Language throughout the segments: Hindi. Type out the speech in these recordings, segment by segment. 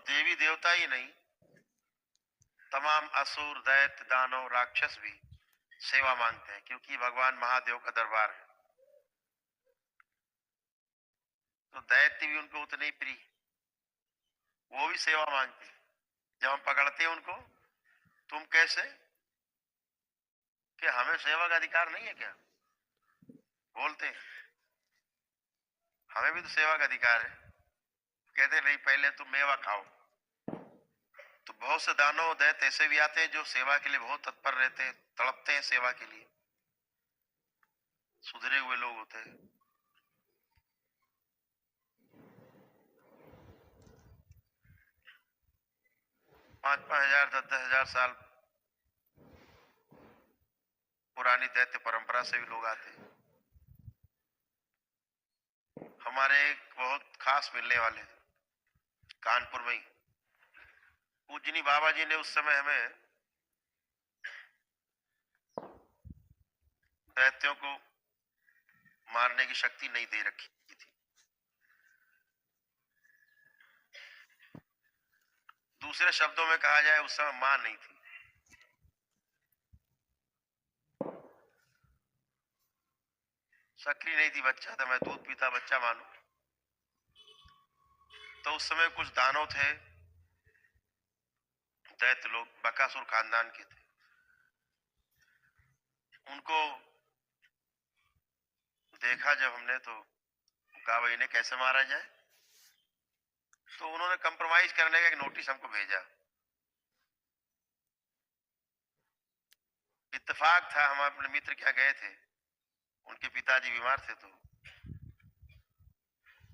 देवी देवता ही नहीं, तमाम असुर, दैत्य, दानव, राक्षस भी सेवा मांगते हैं, क्योंकि भगवान महादेव का दरबार है। तो दैत्य भी उनको उतने ही प्रिय, वो भी सेवा मांगते हैं। जब हम पकड़ते हैं उनको, तुम कैसे, कि हमें सेवा का अधिकार नहीं है क्या, बोलते हैं। हमें भी तो सेवा का अधिकार है। कहते नहीं, पहले तुम मेवा खाओ। तो बहुत से दानव दैत्य ऐसे भी आते हैं जो सेवा के लिए बहुत तत्पर रहते हैं, तड़पते हैं सेवा के लिए, सुधरे हुए लोग होते हैं। पांच पांच हजार, 10-10 हजार साल पुरानी दैत्य परंपरा से भी लोग आते हैं। हमारे एक बहुत खास मिलने वाले कानपुर में ही पूजनी बाबा जी ने उस समय हमें दैत्यों को मारने की शक्ति नहीं दे रखी थी। दूसरे शब्दों में कहा जाए, उस समय मां नहीं थी। सक्रिय नहीं थी, बच्चा था, मैं दूध पीता बच्चा मानू। तो उस समय कुछ दानव थे, दैत्य लोग, बकासुर खानदान के थे। उनको देखा जब हमने, तो कहा भाई इन्हें कैसे मारा जाए। तो उन्होंने कंप्रोमाइज करने का एक नोटिस हमको भेजा। इत्तेफाक था, हम अपने मित्र क्या गए थे, उनके पिताजी बीमार थे, तो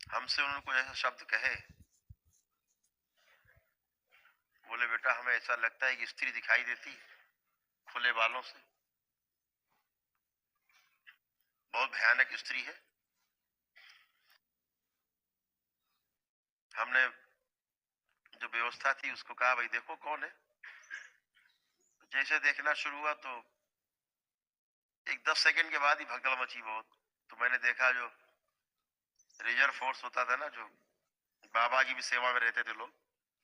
हमसे उन्होंने कोई ऐसा शब्द कहे, बोले बेटा हमें ऐसा लगता है कि स्त्री दिखाई देती खुले बालों से, बहुत भयानक स्त्री है। हमने जो व्यवस्था थी उसको कहा भाई देखो कौन है। जैसे देखना शुरू हुआ तो एक 10 सेकंड के बाद ही भगदड़ मची बहुत। तो मैंने देखा जो रिजर्व फोर्स होता था ना, जो बाबा की भी सेवा में रहते थे लोग,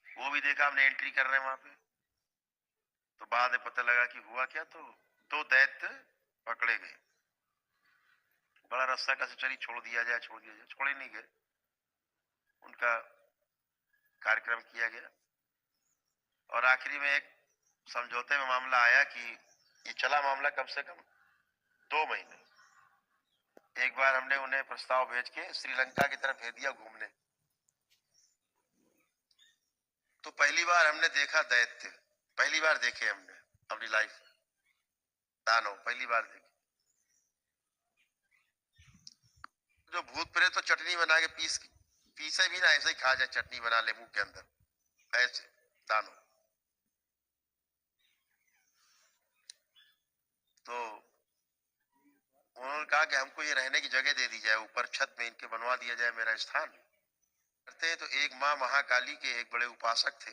वो भी देखा हमने एंट्री कर रहे हैं वहां पे। तो बाद में पता लगा कि हुआ क्या, तो दो दैत्य पकड़े गए। बड़ा रास्ता का चली, छोड़ दिया जाए, छोड़ दिया जाए, छोड़े नहीं गए। उनका कार्यक्रम किया गया और आखिरी में एक समझौते में मामला आया कि ये चला मामला कम से कम 2 महीने। एक बार हमने उन्हें प्रस्ताव भेज के श्रीलंका की तरफ भेज दिया घूमने। तो पहली बार हमने देखा दैत्य, पहली बार देखे हमने अपनी लाइफ में दानव, पहली बार देखे। जो भूत प्रेत तो चटनी बना के पीसे भी ना, ऐसे ही खा जाए, चटनी बना ले मुंह के अंदर, ऐसे दानव। तो उन्होंने कहा कि हमको ये रहने की जगह दे दी जाए, ऊपर छत में इनके बनवा दिया जाए मेरा स्थान। करते हैं तो एक माँ महाकाली के एक बड़े उपासक थे,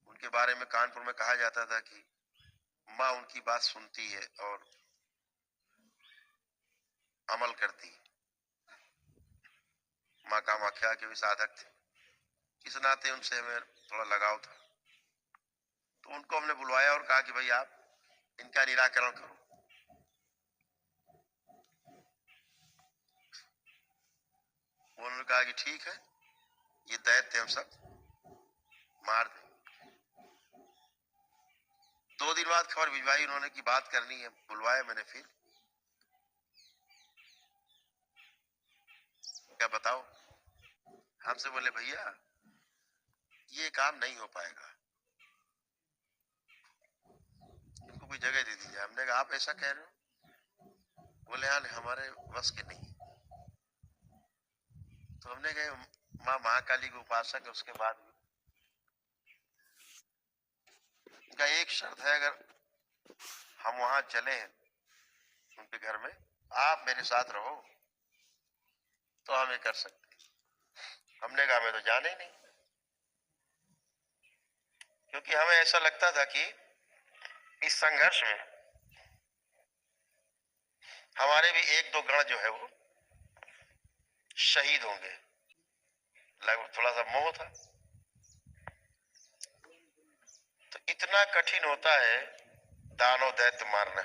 उनके बारे में कानपुर में कहा जाता था कि माँ उनकी बात सुनती है और अमल करती है। माँ कामाख्या के भी साधक थे, इस नाते उनसे हमें थोड़ा लगाव था। तो उनको हमने बुलवाया और कहा कि भाई आप इनका निराकरण करो। उन्होंने कहा कि ठीक है, ये दैत्य हम सब मार दें। 2 दिन बाद खबर भिजवाई उन्होंने कि बात करनी है, बुलवाया मैंने। फिर क्या बताओ, हमसे बोले भैया ये काम नहीं हो पाएगा, इनको कोई जगह दे दीजिए। हमने कहा आप ऐसा कह रहे हो? बोले हाँ हमारे बस के नहीं। तो हमने कहा माँ महाकाली के उपासक है, उसके बाद उनका एक शर्त है, अगर हम वहां चले हैं उनके घर में, आप मेरे साथ रहो तो हम ये कर सकते। हमने कहा मैं तो जाने ही नहीं, क्योंकि हमें ऐसा लगता था कि इस संघर्ष में हमारे भी 1-2 गण जो है वो शहीद होंगे। लगभग थोड़ा सा मोह था। कितना कठिन होता है दानव दैत्य मारना।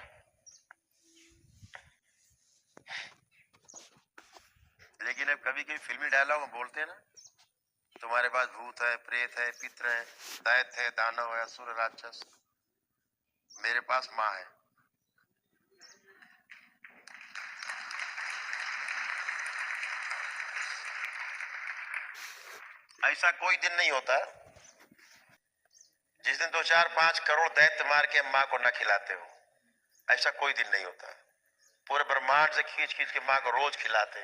लेकिन अब कभी कभी फिल्मी डायलॉग में बोलते हैं ना, तुम्हारे पास भूत है, प्रेत है, पित्र है, दैत्य है, दानव है, असुर, राक्षस, मेरे पास माँ है। ऐसा कोई दिन नहीं होता जिस दिन 2-4-5 करोड़ दैत्य मार के माँ को न खिलाते हो। ऐसा कोई दिन नहीं होता। पूरे ब्रह्मांड से खींच खींच के माँ को रोज खिलाते,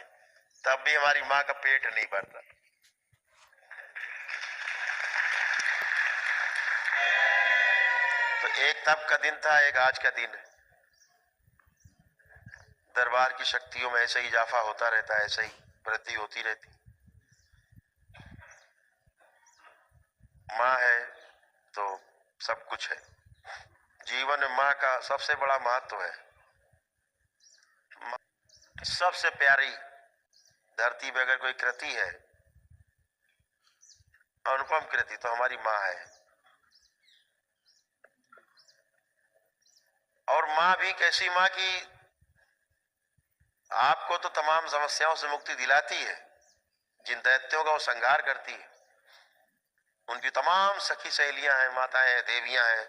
तब भी हमारी माँ का पेट नहीं भरता। तो एक तब का दिन था, एक आज का दिन है। दरबार की शक्तियों में ऐसे ही इजाफा होता रहता है, ऐसे ही वृद्धि होती रहती। माँ है तो सब कुछ है। जीवन में माँ का सबसे बड़ा महत्व है। सबसे प्यारी धरती पे अगर कोई कृति है, अनुपम कृति, तो हमारी माँ है। और माँ भी कैसी माँ की आपको तो तमाम समस्याओं से मुक्ति दिलाती है। जिन दैत्यों का वो संहार करती है, उनकी तमाम सखी सहेलियां हैं, माताएं हैं, देवियां हैं,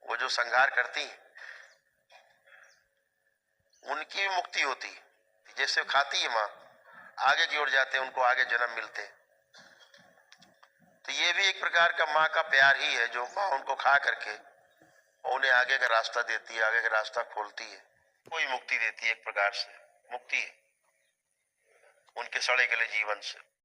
वो जो संहार करती हैं, उनकी भी मुक्ति होती। जैसे खाती है माँ, आगे की ओर जाते हैं, उनको आगे जन्म मिलते। तो ये भी एक प्रकार का माँ का प्यार ही है, जो माँ उनको खा करके उन्हें आगे का रास्ता देती है, आगे का रास्ता खोलती है, कोई मुक्ति देती है। एक प्रकार से मुक्ति है उनके सड़े गले जीवन से।